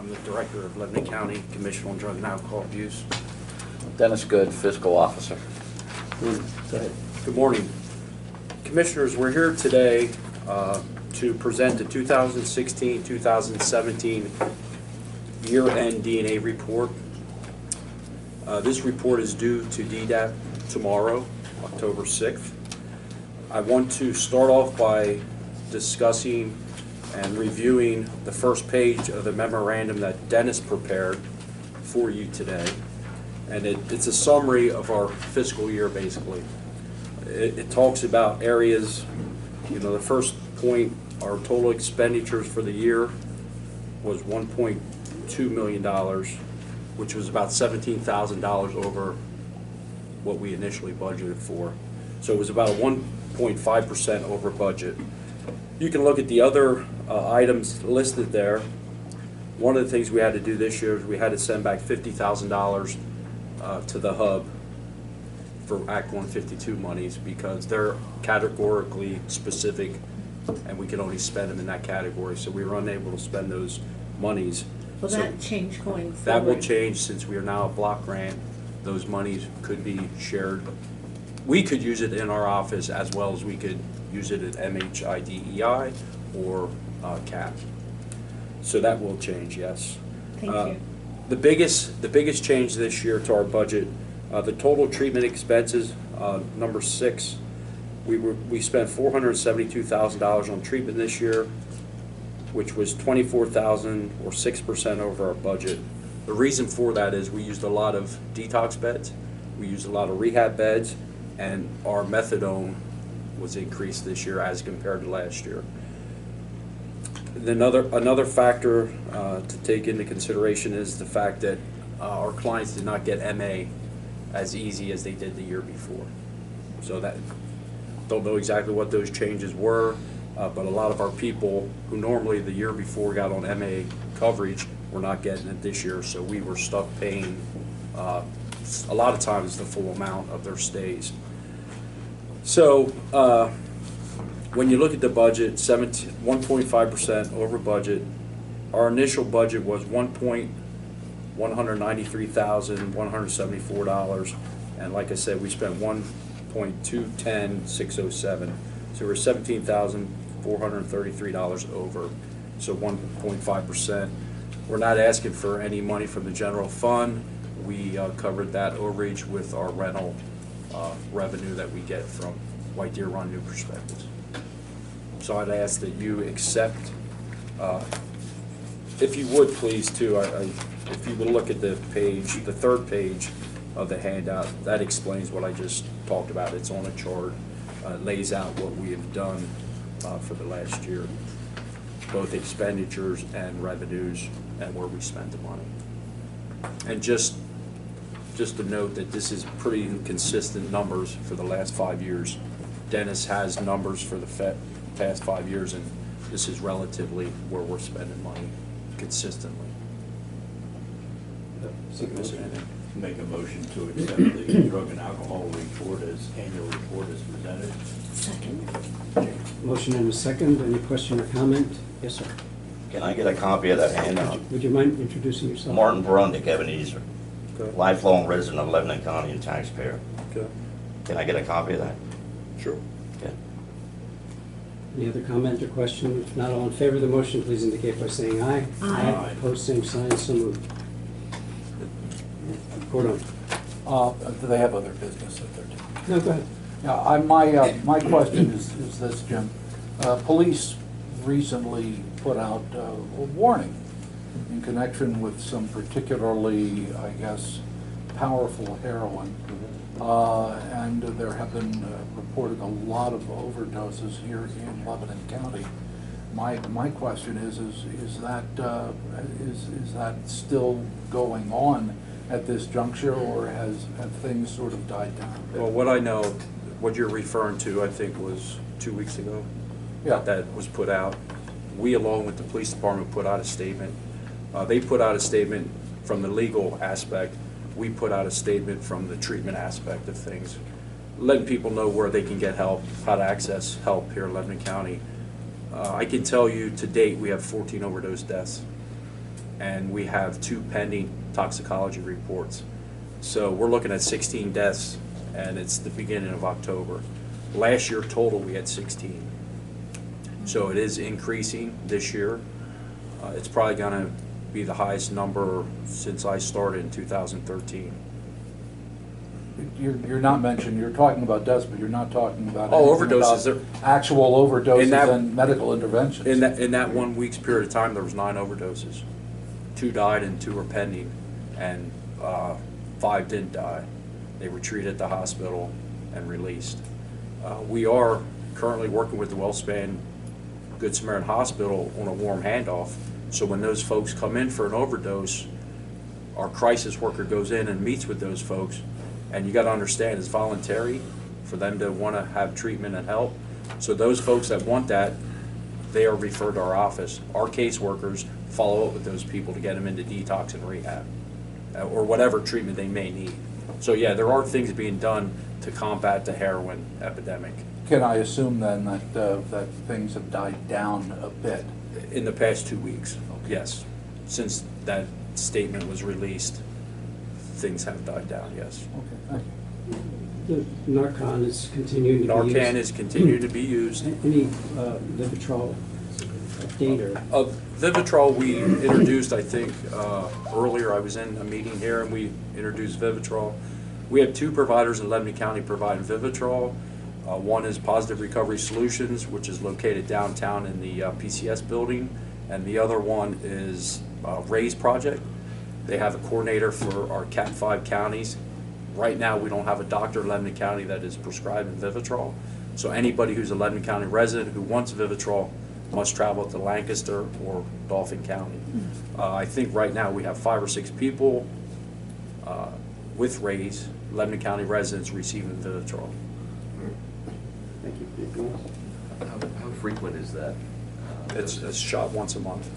I'm the Director of Lebanon County Commission on Drug and Alcohol Abuse. Dennis Good, Fiscal Officer. Go ahead. Good morning. Commissioners, we're here today to present the 2016-2017 year-end DNA report. This report is due to DDAP tomorrow, October 6th. I want to start off by discussing and reviewing the first page of the memorandum that Dennis prepared for you today. And it's a summary of our fiscal year, basically. It talks about areas, the first point, our total expenditures for the year was $1.2 million, which was about $17,000 over what we initially budgeted for. So it was about a 1.5% over budget. You can look at the other items listed there. One of the things we had to do this year is we had to send back $50,000 to the hub for Act 152 monies because they're categorically specific and we can only spend them in that category. So we were unable to spend those monies. Will that change going forward? That will change since we are now a block grant. Those monies could be shared. We could use it in our office as well as we could use it at MHIDEI or CAP. So that will change, yes. Thank you. The biggest change this year to our budget, the total treatment expenses, number 6, we spent $472,000 on treatment this year, which was $24,000 or 6% over our budget. The reason for that is we used a lot of detox beds, we used a lot of rehab beds, and our methadone was increased this year as compared to last year. Another factor to take into consideration is the fact that our clients did not get MA as easy as they did the year before. So that don't know exactly what those changes were, but a lot of our people who normally the year before got on MA coverage were not getting it this year, so we were stuck paying a lot of times the full amount of their stays. So when you look at the budget, 1.5% over budget. Our initial budget was $1,193,174, and like I said, we spent $1,210,607. So we're $17,433 over. So 1.5%. We're not asking for any money from the general fund. We covered that overage with our rental revenue that we get from White Deer Run New Perspectives. So I'd ask that you accept, if you would please too, if you would look at the page, the third page of the handout, that explains what I just talked about. It's on a chart, lays out what we have done for the last year, both expenditures and revenues and where we spent the money. And just to note that this is pretty consistent numbers for the last 5 years. Dennis has numbers for the past 5 years, and this is relatively where we're spending money consistently. Make a motion to accept the drug and alcohol report as annual report as presented. Second. Motion and a second. Any question or comment? Yes, sir. Can I get a copy of that handout? Would you mind introducing yourself? Martin Brundick, Ebenezer, Okay. lifelong resident of Lebanon County and taxpayer. Okay. Can I get a copy of that? Sure. Okay. Any other comment or question? If not, all in favor of the motion, please indicate by saying aye. Aye. Opposed, same sign, so moved. Gordon. Do they have other business that they're doing? No, go ahead. Yeah, my question is this, Jim. Police recently put out a warning in connection with some particularly, I guess, powerful heroin. And there have been reported a lot of overdoses here in Lebanon County. My question is that still going on at this juncture, or have things sort of died down? Well, what I know, what you're referring to, I think was 2 weeks ago. Yeah. That was put out. We, along with the police department, put out a statement. They put out a statement from the legal aspect. We put out a statement from the treatment aspect of things, letting people know where they can get help, how to access help here in Lebanon County. I can tell you to date we have 14 overdose deaths. and we have 2 pending toxicology reports. So we're looking at 16 deaths, and it's the beginning of October. Last year total, we had 16. So it is increasing this year. It's probably gonna be the highest number since I started in 2013. You're not mentioning, you're talking about deaths, but you're not talking about Oh, anything overdoses. about actual overdoses In that- and medical interventions. In that 1 week's period of time, there was 9 overdoses. 2 died and 2 are pending, and 5 didn't die. They were treated at the hospital and released. We are currently working with the WellSpan Good Samaritan Hospital on a warm handoff. So when those folks come in for an overdose, our crisis worker goes in and meets with those folks. And you got to understand, it's voluntary for them to want to have treatment and help. So those folks that want that, they are referred to our office. Our caseworkers follow up with those people to get them into detox and rehab, or whatever treatment they may need. So yeah, there are things being done to combat the heroin epidemic. Can I assume then that things have died down a bit? In the past 2 weeks, yes. Since that statement was released, things have died down, yes. Okay, thank you. The Narcan is continuing to be used. Narcan is continuing to be used. Any Vivitrol update or? Vivitrol we introduced, I think, earlier. I was in a meeting here and we introduced Vivitrol. We have 2 providers in Lebanon County providing Vivitrol. One is Positive Recovery Solutions, which is located downtown in the PCS building, and the other one is Raise Project. They have a coordinator for our Cat 5 counties. Right now, we don't have a doctor in Lebanon County that is prescribing Vivitrol. So anybody who's a Lebanon County resident who wants Vivitrol must travel to Lancaster or Dauphin County. I think right now we have 5 or 6 people with Raise, Lebanon County residents receiving Vivitrol. Thank you. Anything else? How frequent is that? It's shot once a month.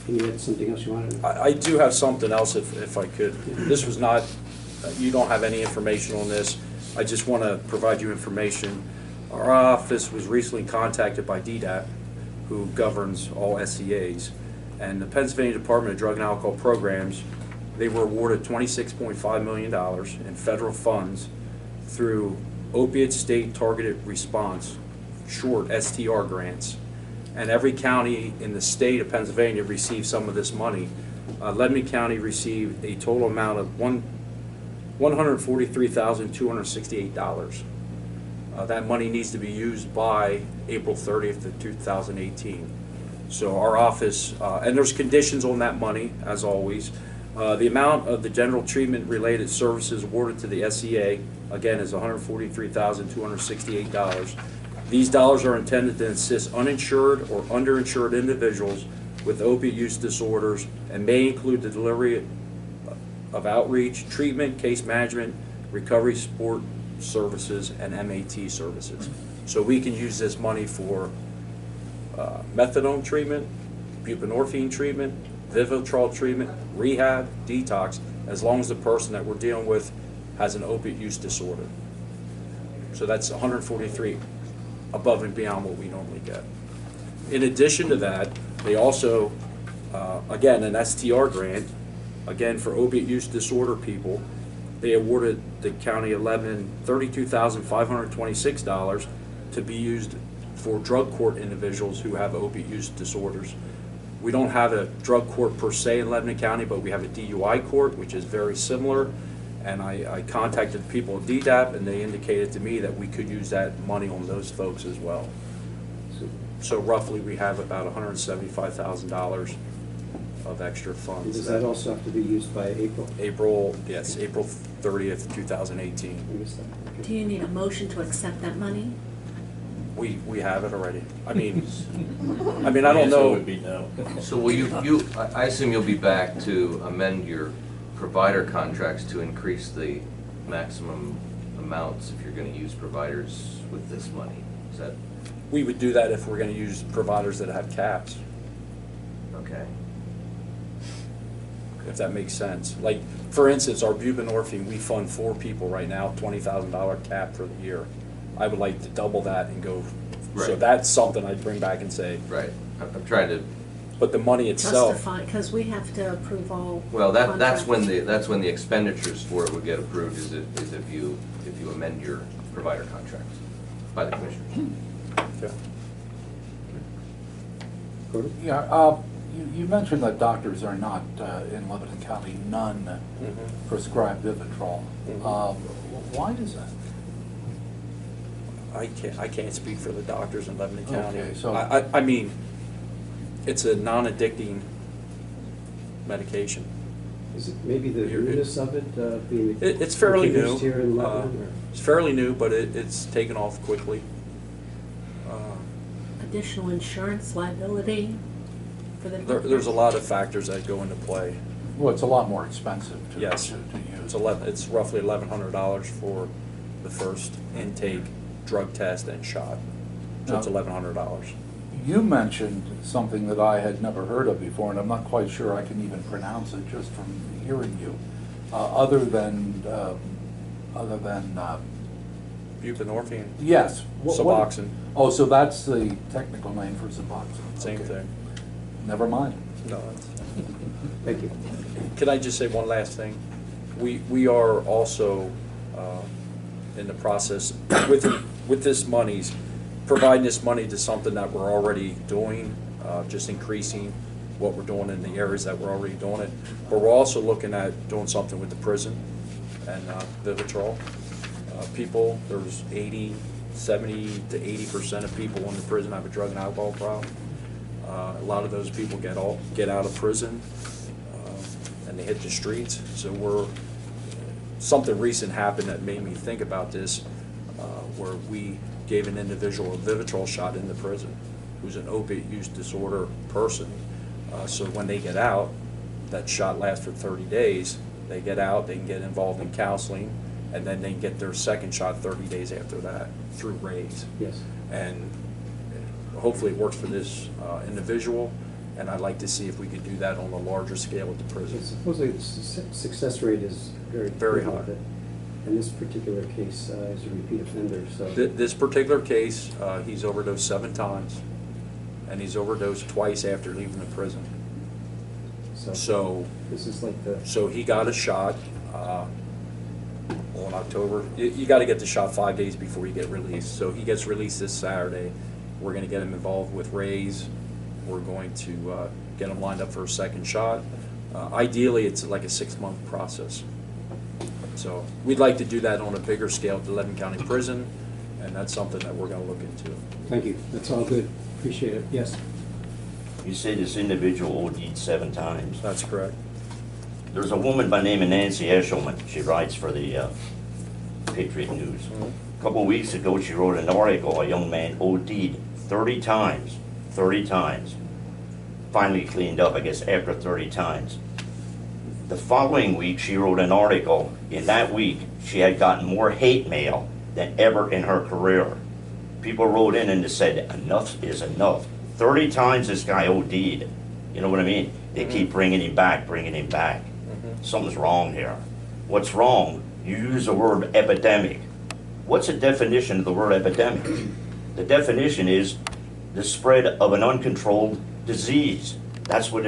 And you had something else you wanted? I do have something else if I could. This was not, you don't have any information on this. I just want to provide you information. Our office was recently contacted by DDAP, who governs all SCAs, and the Pennsylvania Department of Drug and Alcohol Programs, they were awarded $26.5 million in federal funds through Opiate State Targeted Response, short STR grants. And every county in the state of Pennsylvania received some of this money. Lebanon County received a total amount of $143,268. That money needs to be used by April 30th of 2018. So our office, and there's conditions on that money, as always. The amount of the general treatment related services awarded to the SCA, again, is $143,268. These dollars are intended to assist uninsured or underinsured individuals with opiate use disorders and may include the delivery of outreach, treatment, case management, recovery support services, and MAT services. So we can use this money for methadone treatment, buprenorphine treatment, Vivitrol treatment, rehab, detox, as long as the person that we're dealing with has an opiate use disorder. So that's 143 above and beyond what we normally get. In addition to that, they also, again, an STR grant, again for opiate use disorder people, they awarded the County of Lebanon $32,526 to be used for drug court individuals who have opiate use disorders. We don't have a drug court per se in Lebanon County, but we have a DUI court, which is very similar. And I contacted people at DDAP, and they indicated to me that we could use that money on those folks as well. So roughly, we have about $175,000 of extra funds. Does that also have to be used by April? April 30th, 2018. I missed that. Okay. Do you need a motion to accept that money? We have it already. I mean, I don't The answer know. would be no. So will I assume you'll be back to amend your provider contracts to increase the maximum amounts if you're gonna use providers with this money? Is that, We would do that if we're going to use providers that have caps, okay? if that makes sense. Like, for instance, our buprenorphine, we fund 4 people right now, $20,000 cap for the year. I would like to double that and go, so Right. that's something I'd bring back and say, Right. I'm trying to But the money itself, Justify, because we have to approve all. Well, that's when contracts. the expenditures for it would get approved, is if you amend your provider contracts by the commissioners. yeah. Gordon? Yeah, you mentioned that doctors are not, in Lebanon County, none Mhm. prescribe Vivitrol. Mhm. Why is that? I can't speak for the doctors in Lebanon County. Okay, so- I mean, it's a non-addicting medication. Is it maybe the You're- newness of it being It's fairly new. introduced here in Lebanon? or- It's fairly new, but it's taken off quickly. Additional insurance liability for the. There's a lot of factors that go into play. Well, it's a lot more expensive to Yes. to use. It's roughly $1,100 for the first intake, drug test, and shot. So it's Now- $1,100. You mentioned something that I had never heard of before, and I'm not quite sure I can even pronounce it just from hearing you. Other than, Buprenorphine, yes. Suboxone, Oh, so that's the technical name for Suboxone. same Okay. thing. Never mind. No, it's. Thank you. Can I just say one last thing? We are also in the process, with this monies, providing this money to something that we're already doing, just increasing what we're doing in the areas that we're already doing it. But we're also looking at doing something with the prison and Vivitrol. People, there's 70 to 80% of people in the prison have a drug and alcohol problem. A lot of those people get out of prison and they hit the streets. So something recent happened that made me think about this, where we gave an individual a Vivitrol shot in the prison, who's an opiate use disorder person. So when they get out, that shot lasts for 30 days. They get out, they can get involved in counseling, and then they can get their second shot 30 days after that through RAISE. Yes. And hopefully it works for this individual, and I'd like to see if we could do that on a larger scale at the So prison. supposedly the success rate is very Very good with high. it. In this particular case, is a repeat offender, so. This particular case, he's overdosed 7 times, and he's overdosed twice after leaving the prison. So This is like the, So he got a shot on October. You got to get the shot 5 days before you get released. So he gets released this Saturday. We're going to get him involved with RAISE. We're going to get him lined up for a second shot. Ideally, it's like a 6-month process. So we'd like to do that on a bigger scale at the Lebanon County Prison, and that's something that we're going to look into. thank you, that's all good, appreciate it, yes. You say this individual OD'd 7 times. That's correct. There's a woman by the name of Nancy Eshelman. She writes for the Patriot News. A couple of weeks ago, she wrote an article, a young man OD'd 30 times. 30 times. Finally cleaned up, I guess, after 30 times. The following week, she wrote an article. In that week, she had gotten more hate mail than ever in her career. People wrote in and said, enough is enough. 30 times this guy OD'd. You know what I mean? They keep bringing him back, bringing him back. Something's wrong here. What's wrong? You use the word epidemic. What's the definition of the word epidemic? The definition is the spread of an uncontrolled disease. That's what